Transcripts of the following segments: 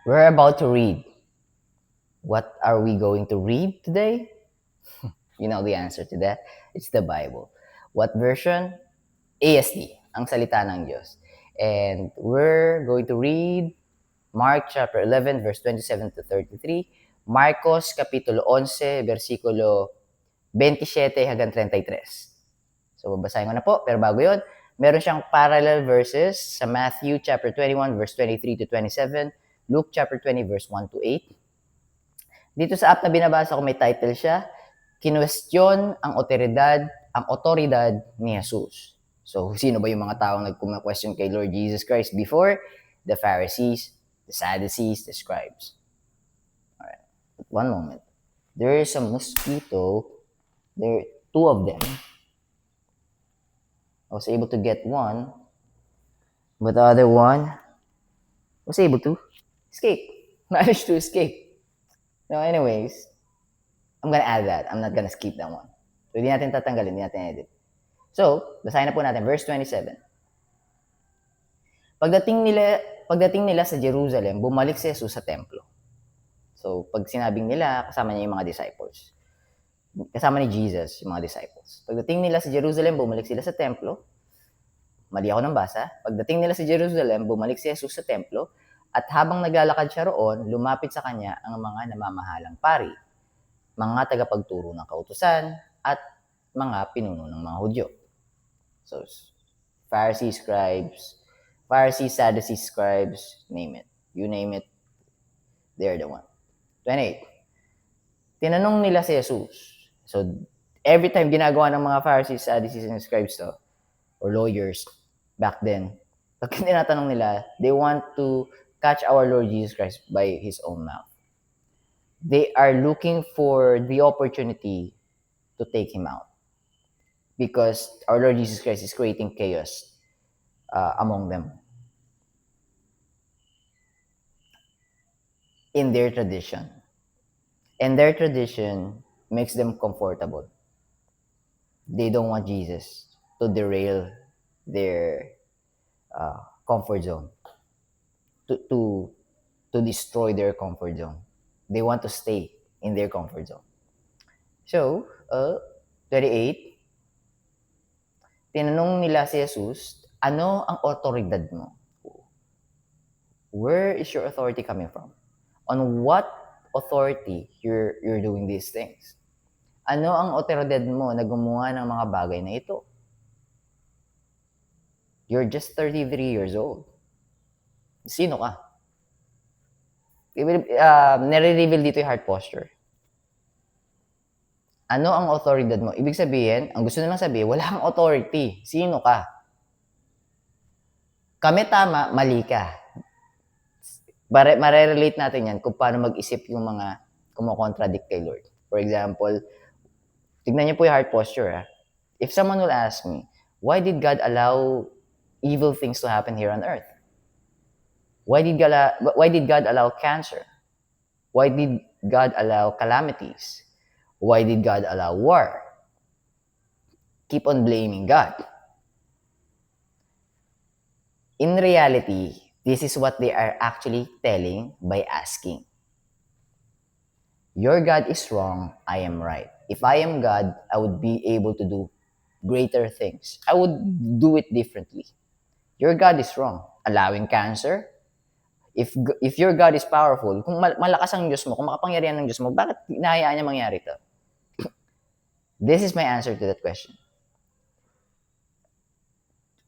We're about to read. What are we going to read today? You know the answer to that. It's the Bible. What version? ASD, ang salita ng Diyos. And we're going to read Mark chapter 11, verse 27 to 33. Marcos kapitulo 11, versikulo 27 hanggang 33. So, babasahin ko na po. Pero bago yun, meron siyang parallel verses sa Matthew chapter 21, verse 23 to 27, Luke chapter 20, verse 1 to 8. Dito sa app na binabasa ko, may title siya, Kinwestiyon ang otoridad ni Jesus. So, sino ba yung mga taong nagkuma-question kay Lord Jesus Christ before? The Pharisees, the Sadducees, the scribes. Alright, one moment. There is a mosquito. There are two of them. I was able to get one, but the other one was able to escape. Managed to escape. So anyways, I'm gonna add that. I'm not gonna skip that one. So, hindi natin tatanggalin, hindi natin edit. So, basahin na po natin, verse 27. Pagdating nila sa Jerusalem, bumalik si Jesus sa templo. So, pag sinabing nila, kasama niya yung mga disciples. Kasama ni Jesus, yung mga disciples. Pagdating nila sa Jerusalem, bumalik sila sa templo. Mali ako ng basa. Pagdating nila sa Jerusalem, bumalik si Jesus sa templo. At habang naglalakad siya roon, lumapit sa kanya ang mga namamahalang pari, mga tagapagturo ng kautusan, at mga pinuno ng mga Hudyo. So, Pharisees, Sadducees, scribes, name it. You name it, they're the one. 28. Tinanong nila si Jesus. So, every time ginagawa ng mga Pharisees, Sadducees, and scribes to, or lawyers, back then, pag tinatanong nila, they want to catch our Lord Jesus Christ by His own mouth. They are looking for the opportunity to take Him out. Because our Lord Jesus Christ is creating chaos among them. In their tradition. And their tradition makes them comfortable. They don't want Jesus to derail their comfort zone. To destroy their comfort zone. They want to stay in their comfort zone. So, 28, tinanong nila si Jesus, ano ang otoridad mo? Where is your authority coming from? On what authority you're doing these things? Ano ang otoridad mo na gumawa ng mga bagay na ito? You're just 33 years old. Sino ka? Nare-reveal dito yung heart posture. Ano ang otoridad mo? Ibig sabihin, ang gusto nilang sabihin, wala kang authority. Sino ka? Kami tama, mali ka. Mare-relate natin yan kung paano mag-isip yung mga kumokontradict kay Lord. For example, tignan niyo po yung heart posture. Ha? If someone will ask me, why did God allow evil things to happen here on earth? Why did God allow cancer? Why did God allow calamities? Why did God allow war? Keep on blaming God. In reality, this is what they are actually telling by asking. Your God is wrong, I am right. If I am God, I would be able to do greater things. I would do it differently. Your God is wrong, allowing cancer. If your God is powerful, kung malakas ang Diyos mo, kung makapangyarihan ng Diyos mo, bakit hinahayaan niya mangyari ito? This is my answer to that question.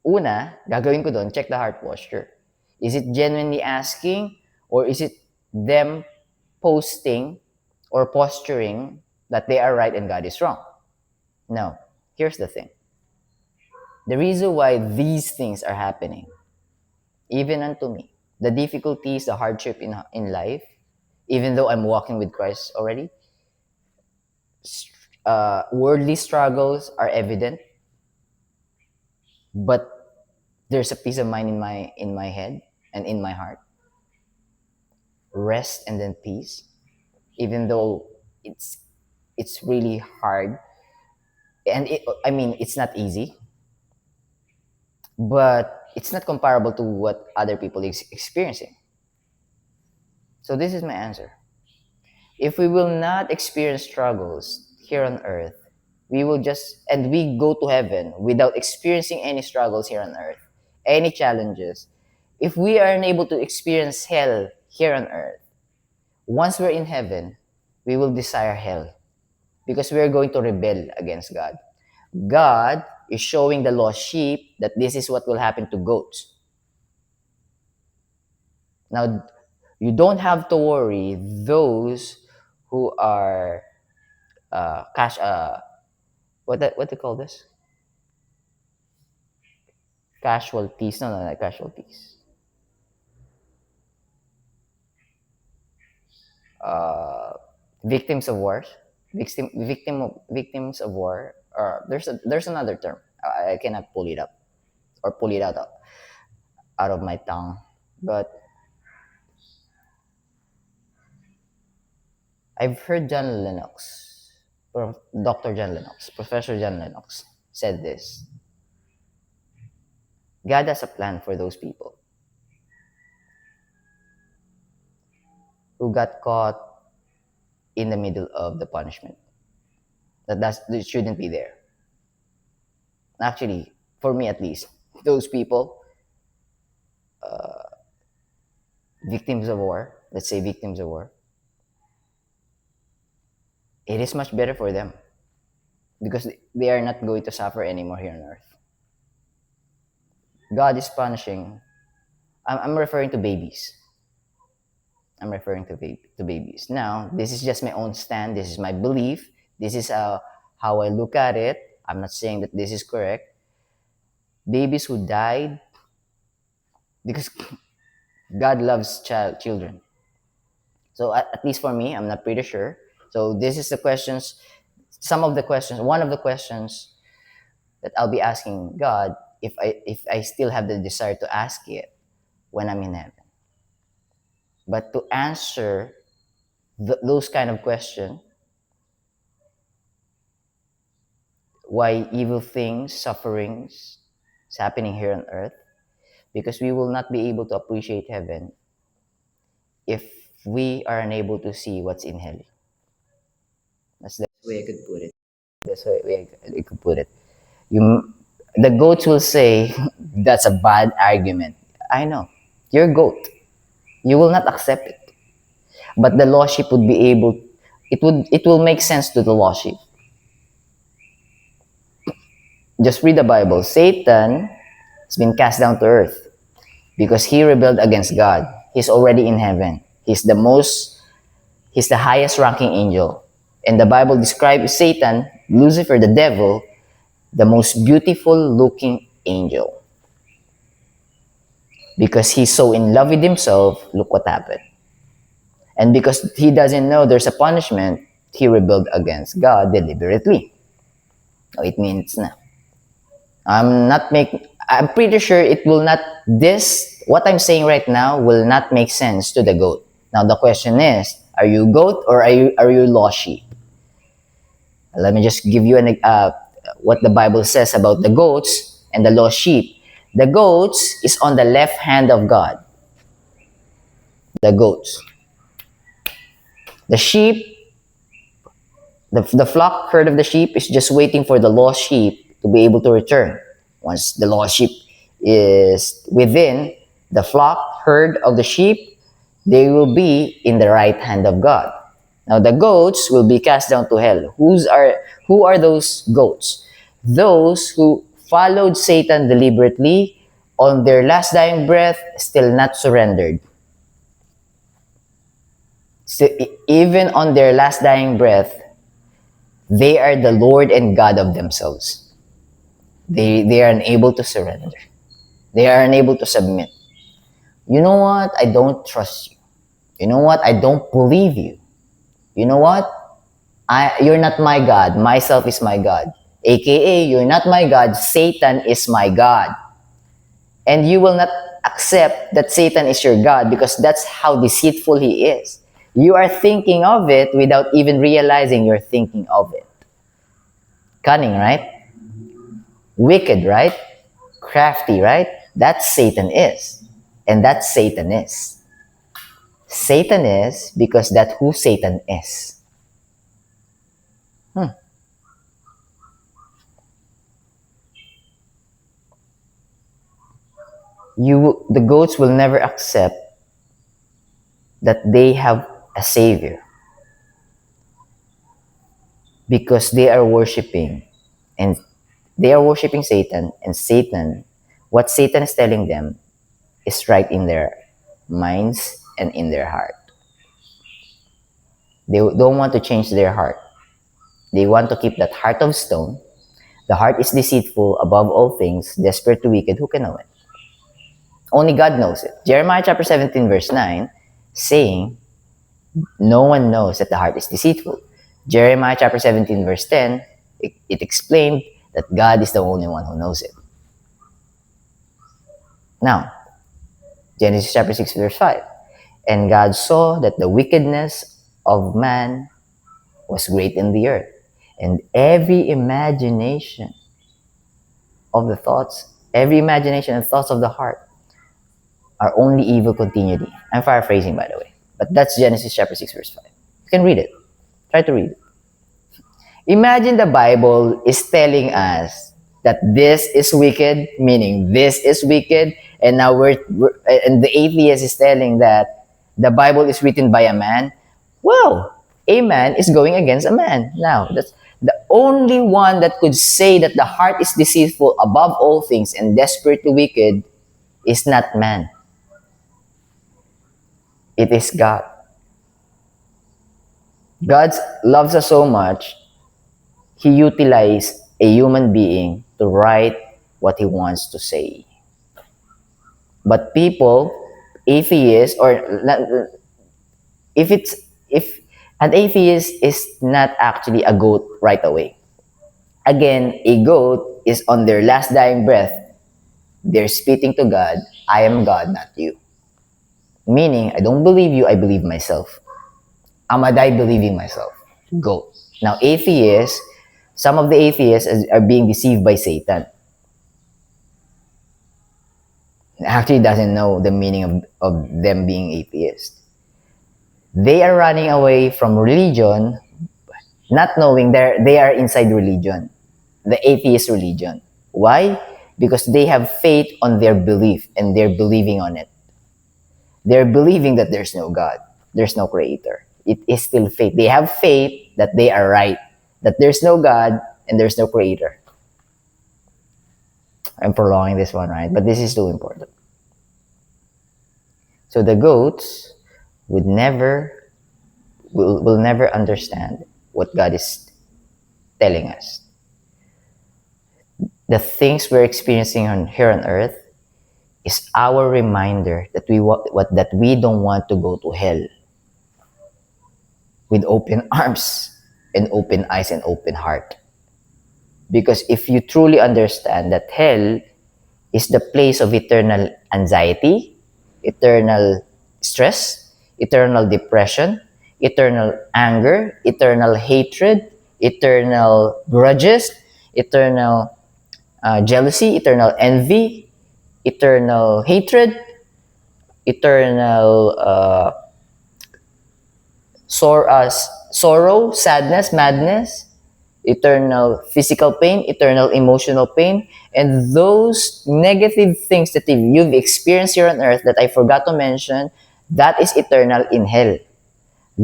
Una, gagawin ko doon, check the heart posture. Is it genuinely asking, or is it them posting or posturing that they are right and God is wrong? No. Here's the thing. The reason why these things are happening, even unto me, the difficulties, the hardship in life, even though I'm walking with Christ already, worldly struggles are evident, but there's a peace of mind in my head and in my heart. Rest and then peace, even though it's really hard, and it's not easy, but it's not comparable to what other people is experiencing. So this is my answer. If we will not experience struggles here on earth, we will just, and we go to heaven without experiencing any struggles here on earth, any challenges. If we are unable to experience hell here on earth, once we're in heaven, we will desire hell because we are going to rebel against God. God is showing the lost sheep that this is what will happen to goats. Now, you don't have to worry those who are cash what they call this, casualties, no, not casualties, uh victims of war, victims of war, or there's another term. I cannot pull it up or pull it out of my tongue, but I've heard John Lennox, Dr. John Lennox, Professor John Lennox said this: God has a plan for those people who got caught in the middle of the punishment. That shouldn't be there. Actually, for me at least, those people, victims of war, let's say victims of war, it is much better for them because they are not going to suffer anymore here on earth. God is punishing. I'm referring to babies. I'm referring to babies. Now, this is just my own stand. This is my belief. This is how I look at it. I'm not saying that this is correct. Babies who died because God loves children. So at least for me, I'm not pretty sure. So this is the questions, some of the questions, one of the questions that I'll be asking God if I still have the desire to ask it when I'm in heaven. But to answer those kind of questions, why evil things, sufferings is happening here on earth, because we will not be able to appreciate heaven if we are unable to see what's in hell. That's the way I could put it. That's the way I could put it. You, the goats will say, that's a bad argument. I know. You're a goat. You will not accept it. But the lost sheep would be able, it will make sense to the lost sheep. Just read the Bible. Satan has been cast down to earth because he rebelled against God. He's already in heaven. He's the highest ranking angel. And the Bible describes Satan, Lucifer, the devil, the most beautiful looking angel. Because he's so in love with himself, look what happened. And because he doesn't know there's a punishment, he rebelled against God deliberately. So it means na. I'm pretty sure it will not, what I'm saying right now will not make sense to the goat. Now the question is, are you goat or are you lost sheep? Let me just give you what the Bible says about the goats and the lost sheep. The goats is on the left hand of God. The goats. The sheep, the flock herd of the sheep is just waiting for the lost sheep to be able to return. Once the lost sheep is within the flock herd of the sheep, they will be in the right hand of God. Now the goats will be cast down to hell. Who are those goats? Those who followed Satan deliberately on their last dying breath, still not surrendered. So, even on their last dying breath, they are the Lord and God of themselves. They are unable to surrender. They are unable to submit. You know what? I don't trust you. You know what? I don't believe you. You know what? You're not my God. Myself is my God. AKA, you're not my God. Satan is my God. And you will not accept that Satan is your God because that's how deceitful he is. You are thinking of it without even realizing you're thinking of it. Cunning, right? Wicked, right? Crafty, right? That's Satan is. And that's Satan is. Satan is because that's who Satan is. The goats will never accept that they have a savior because they are worshiping and they are worshiping Satan, and Satan, what Satan is telling them is right in their minds and in their heart. They don't want to change their heart. They want to keep that heart of stone. The heart is deceitful above all things, desperate to wicked. Who can know it? Only God knows it. Jeremiah chapter 17 verse 9 saying, no one knows that the heart is deceitful. Jeremiah chapter 17 verse 10, it explained that God is the only one who knows it. Now, Genesis chapter 6 verse 5. And God saw that the wickedness of man was great in the earth, and every imagination of the thoughts, every imagination and thoughts of the heart are only evil continually. I'm paraphrasing, by the way. But that's Genesis chapter 6 verse 5. You can read it. Try to read it. Imagine the Bible is telling us that this is wicked, meaning this is wicked, and now and the atheist is telling that the Bible is written by a man. Well, a man is going against a man. Now, that's the only one that could say that the heart is deceitful above all things and desperately wicked is not man. It is God. God loves us so much, He utilized a human being to write what He wants to say. But people, atheists, or if an atheist is not actually a goat right away. Again, a goat is on their last dying breath. They're spitting to God, I am God, not you. Meaning, I don't believe you, I believe myself. I'm a die believing myself. Goat. Now, atheists, some of the atheists are being deceived by Satan. Actually doesn't know the meaning of them being atheists. They are running away from religion, not knowing they are inside religion, the atheist religion. Why? Because they have faith on their belief and they're believing on it. They're believing that there's no God, there's no creator. It is still faith. They have faith that they are right, that there's no God and there's no creator. I'm prolonging this one, right? But this is too important. So the goats will never understand what God is telling us. The things we're experiencing here on earth is our reminder that we don't want to go to hell with open arms and open eyes and open heart. Because if you truly understand that hell is the place of eternal anxiety, eternal stress, eternal depression, eternal anger, eternal hatred, eternal grudges, eternal jealousy, eternal envy, eternal hatred, eternal sorrow, sadness, madness, eternal physical pain, eternal emotional pain, and those negative things that you've experienced here on earth that I forgot to mention, that is eternal in hell.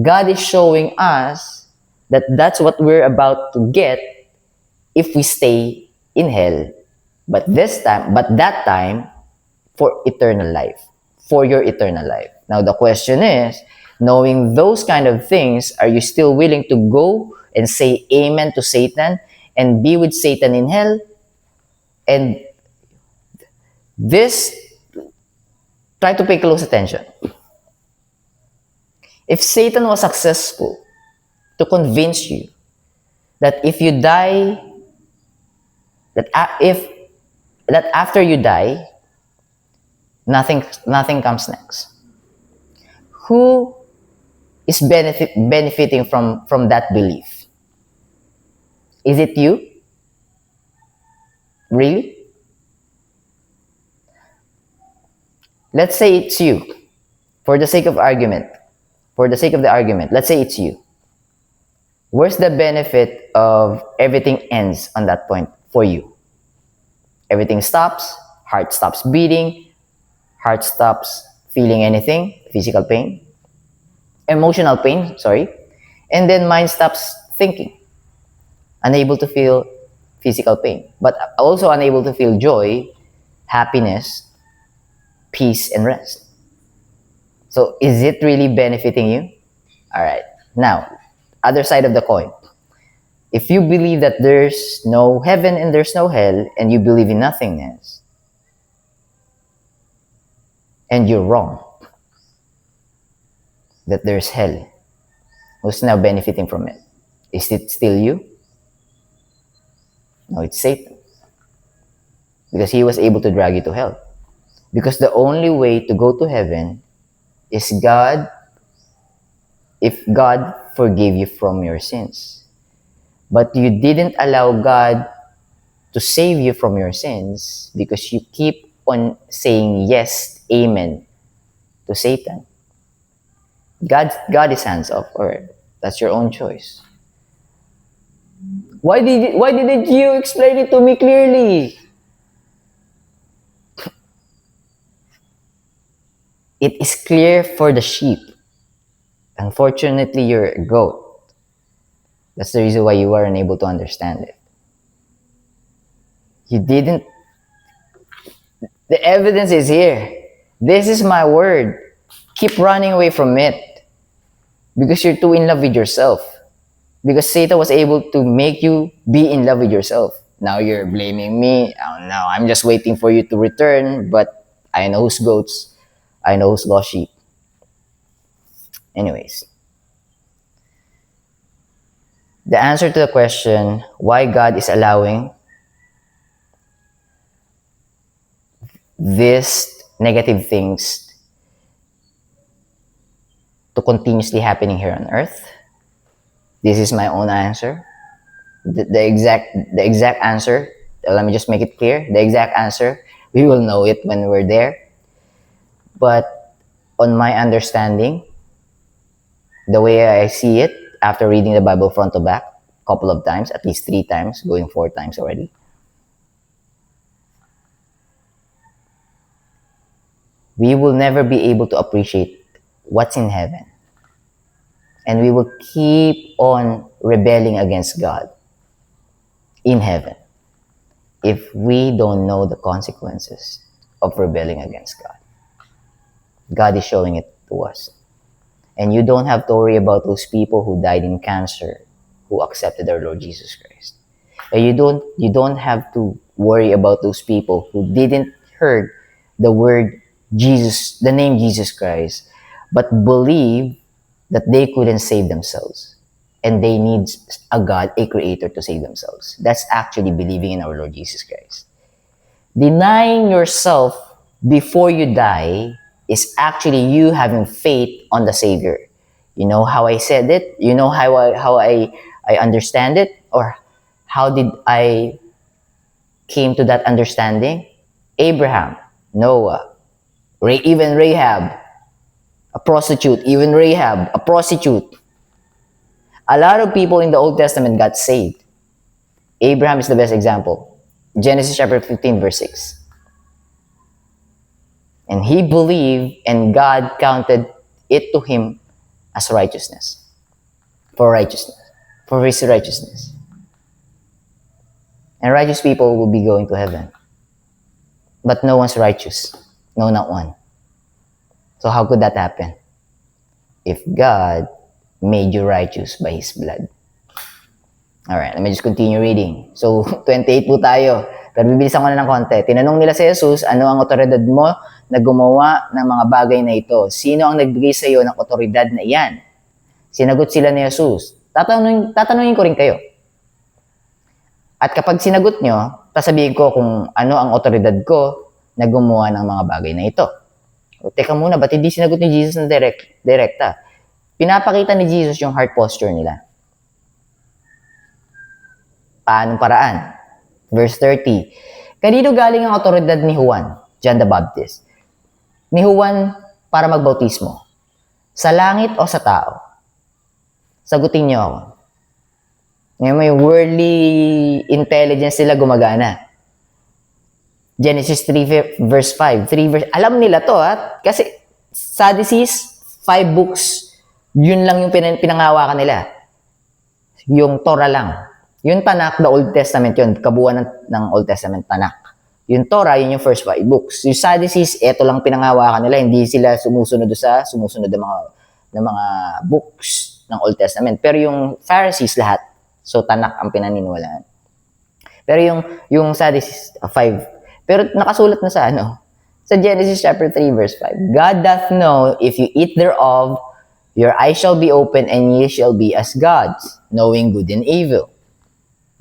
God is showing us that that's what we're about to get if we stay in hell. But that time, for eternal life, for your eternal life. Now the question is, knowing those kind of things, are you still willing to go and say amen to Satan and be with Satan in hell? And this, try to pay close attention. If Satan was successful to convince you that if you die, that after you die, nothing comes next. Who is benefiting from that belief? Is it you? Really? Let's say it's you, for the sake of argument. For the sake of the argument, let's say it's you. Where's the benefit of everything ends on that point for you? Everything stops, heart stops beating, heart stops feeling anything, physical pain, emotional pain, sorry, and then mind stops thinking, unable to feel physical pain, but also unable to feel joy, happiness, peace, and rest. So is it really benefiting you? All right. Now, other side of the coin. If you believe that there's no heaven and there's no hell, and you believe in nothingness, and you're wrong, that there's hell, who's now benefiting from it? Is it still you? No, it's Satan. Because he was able to drag you to hell. Because the only way to go to heaven is God, if God forgave you from your sins. But you didn't allow God to save you from your sins because you keep on saying yes, amen, to Satan. God is hands off, or that's your own choice. Why didn't you explain it to me clearly? It is clear for the sheep. Unfortunately, you're a goat. That's the reason why you weren't able to understand it. You didn't. The evidence is here. This is my word. Keep running away from it. Because you're too in love with yourself. Because Satan was able to make you be in love with yourself. Now you're blaming me. Oh no, I'm just waiting for you to return. But I know who's goats. I know who's lost sheep. Anyways. The answer to the question why God is allowing these negative things to continuously happening here on earth. This is my own answer. The exact answer, let me just make it clear. The exact answer, we will know it when we're there. But on my understanding, the way I see it, after reading the Bible front to back, a couple of times, at least 3 times, going 4 times already, we will never be able to appreciate what's in heaven. And we will keep on rebelling against God in heaven if we don't know the consequences of rebelling against God. God is showing it to us. And you don't have to worry about those people who died in cancer who accepted our Lord Jesus Christ. And you don't have to worry about those people who didn't heard the word Jesus, the name Jesus Christ, but believe that they couldn't save themselves and they need a God, a creator to save themselves. That's actually believing in our Lord Jesus Christ. Denying yourself before you die is actually you having faith on the Savior. You know how I said it? You know how I understand it? Or how did I came to that understanding? Abraham, Noah, even Rahab, a prostitute, even Rahab, a prostitute. A lot of people in the Old Testament got saved. Abraham is the best example. Genesis chapter 15, verse 6. And he believed, and God counted it to him as righteousness. For his righteousness. And righteous people will be going to heaven. But no one's righteous. No, not one. So how could that happen? If God made you righteous by His blood. Alright, let me just continue reading. So, 28 po tayo. Pero bibilisan ko na ng konti. Tinanong nila si Jesus, ano ang otoridad mo na gumawa ng mga bagay na ito? Sino ang nagbigay sa iyo ng otoridad na iyan? Sinagot sila ni Jesus. Tatanungin ko rin kayo. At kapag sinagot nyo, sasabihin ko kung ano ang otoridad ko na gumawa ng mga bagay na ito. O, teka muna, ba't hindi sinagot ni Jesus ng direkta? Pinapakita ni Jesus yung heart posture nila. Paanong paraan? Verse 30. Kanino galing ang otoridad ni Juan, John the Baptist? Ni Juan para magbautismo. Sa langit o sa tao? Sagutin niyo ako. Ngayon may worldly intelligence sila gumagana. Genesis 3 verse 5. Alam nila to kasi Sadducees, 5 books, yun lang yung pinangawakan nila. Yung Torah lang. Yung Tanakh, the Old Testament yun. Kabuuan ng Old Testament, Tanakh. Yung Torah, yun yung first 5 books. Yung Sadducees, eto lang pinangawakan nila. Hindi sila sumusunod ng mga books ng Old Testament. Pero yung Pharisees, lahat. So, Tanakh ang pinaniniwalaan. Pero yung Sadducees, 5. Pero nakasulat na sa Genesis chapter 3, verse 5. God doth know, if you eat thereof, your eyes shall be open, and ye shall be as gods, knowing good and evil.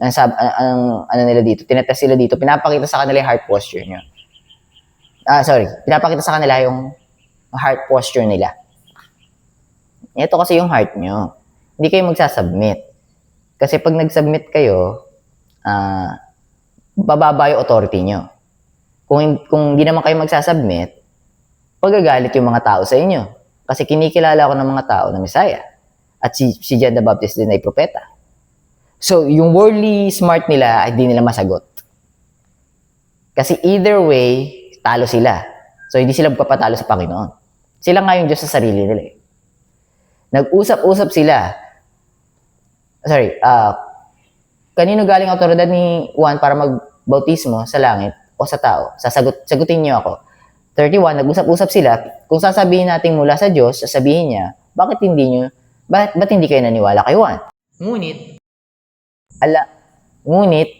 Ano nila dito? Tinetest sila dito. Pinapakita sa kanila yung heart posture nyo. Pinapakita sa kanila yung heart posture nila. Ito kasi yung heart nyo. Hindi kayo magsasubmit. Kasi pag nag-submit kayo, bababa yung authority nyo. Kung hindi naman kayo magsasubmit, pagagalit yung mga tao sa inyo. Kasi kinikilala ko ng mga tao na Messiah. At si John the Baptist din ay propeta. So, yung worldly smart nila, ay di nila masagot. Kasi either way, talo sila. So, hindi sila magpapatalo sa Panginoon. Sila nga yung Diyos sa sarili nila. Nag-usap-usap sila. Kanino galing ang otoridad ni Juan para magbautismo sa langit o sa tao? Sagutin niyo ako. 31, nag-usap-usap sila. Kung sasabihin natin mula sa Diyos, sasabihin niya, ba't hindi kayo naniwala kay Juan? Ngunit,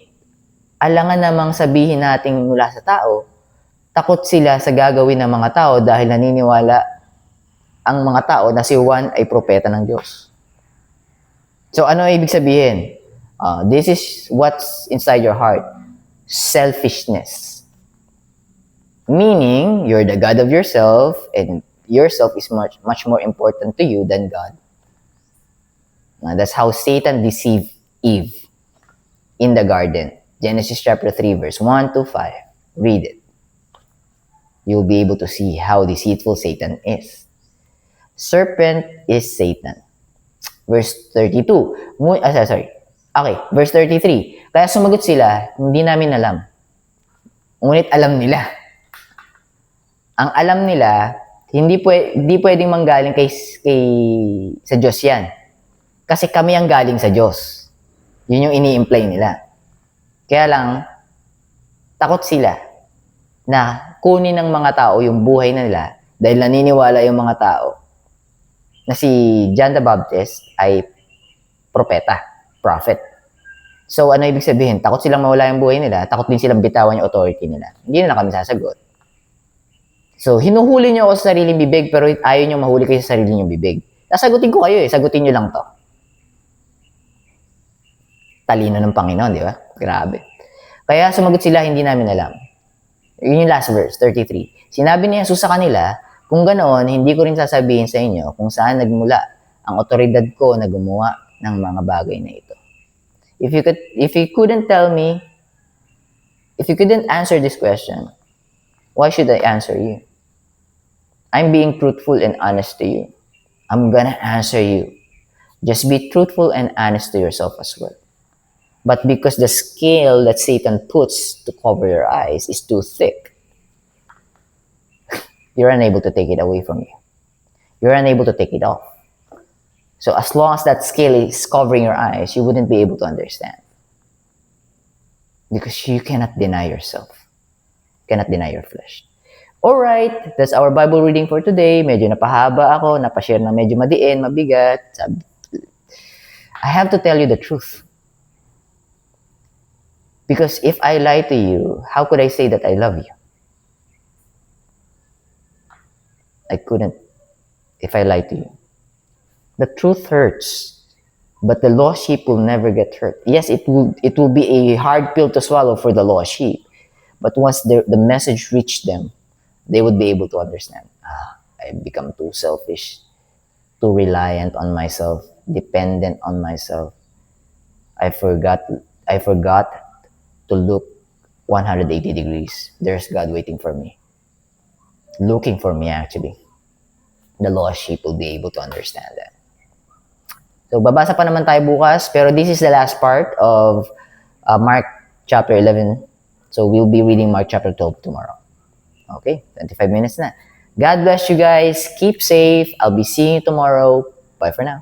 alangan namang sabihin natin mula sa tao, takot sila sa gagawin ng mga tao dahil naniniwala ang mga tao na si Juan ay propeta ng Diyos. So, ano ibig sabihin? This is what's inside your heart. Selfishness. Meaning, you're the God of yourself, and yourself is much, much more important to you than God. That's how Satan deceived Eve in the garden. Genesis chapter 3, verse 1 to 5. Read it. You'll be able to see how deceitful Satan is. Serpent is Satan. Verse 32. Okay, verse 33. Kaya sumagot sila, hindi namin alam. Ngunit alam nila. Ang alam nila, hindi pwedeng manggaling sa Diyos yan. Kasi kami ang galing sa Diyos. Yun yung ini-imply nila. Kaya lang, takot sila na kunin ng mga tao yung buhay na nila dahil naniniwala yung mga tao na si John the Baptist ay prophet. So, ano ibig sabihin? Takot silang mawala yung buhay nila, takot din silang bitawan yung authority nila. Hindi na kami sasagot. So, hinuhuli nyo ako sa sariling bibig, pero ayaw nyo mahuli kayo sa sarili nyo bibig. Sasagutin ko kayo sagutin nyo lang to. Talino ng Panginoon, di ba? Grabe. Kaya sumagot sila, hindi namin alam. Yun yung last verse, 33. Sinabi ni Jesus sa kanila, kung ganoon, hindi ko rin sasabihin sa inyo kung saan nagmula ang otoridad ko na gumawa ng mga bagay na ito. If you couldn't answer this question, why should I answer you? I'm being truthful and honest to you. I'm gonna answer you. Just be truthful and honest to yourself as well. But because the scale that Satan puts to cover your eyes is too thick, you're unable to take it away from you. You're unable to take it off. So as long as that scale is covering your eyes, you wouldn't be able to understand. Because you cannot deny yourself. You cannot deny your flesh. Alright, that's our Bible reading for today. Medyo napahaba ako, napashare na medyo madiin, mabigat. I have to tell you the truth. Because if I lie to you, how could I say that I love you? I couldn't if I lie to you. The truth hurts, but the lost sheep will never get hurt. Yes, it will be a hard pill to swallow for the lost sheep, but once the message reached them, they would be able to understand. I've become too selfish, too reliant on myself, dependent on myself. I forgot to look 180 degrees. There's God waiting for me. Looking for me, actually. the lost sheep will be able to understand that. So, babasa pa naman tayo bukas, pero this is the last part of Mark chapter 11. So, we'll be reading Mark chapter 12 tomorrow. Okay, 25 minutes na. God bless you guys. Keep safe. I'll be seeing you tomorrow. Bye for now.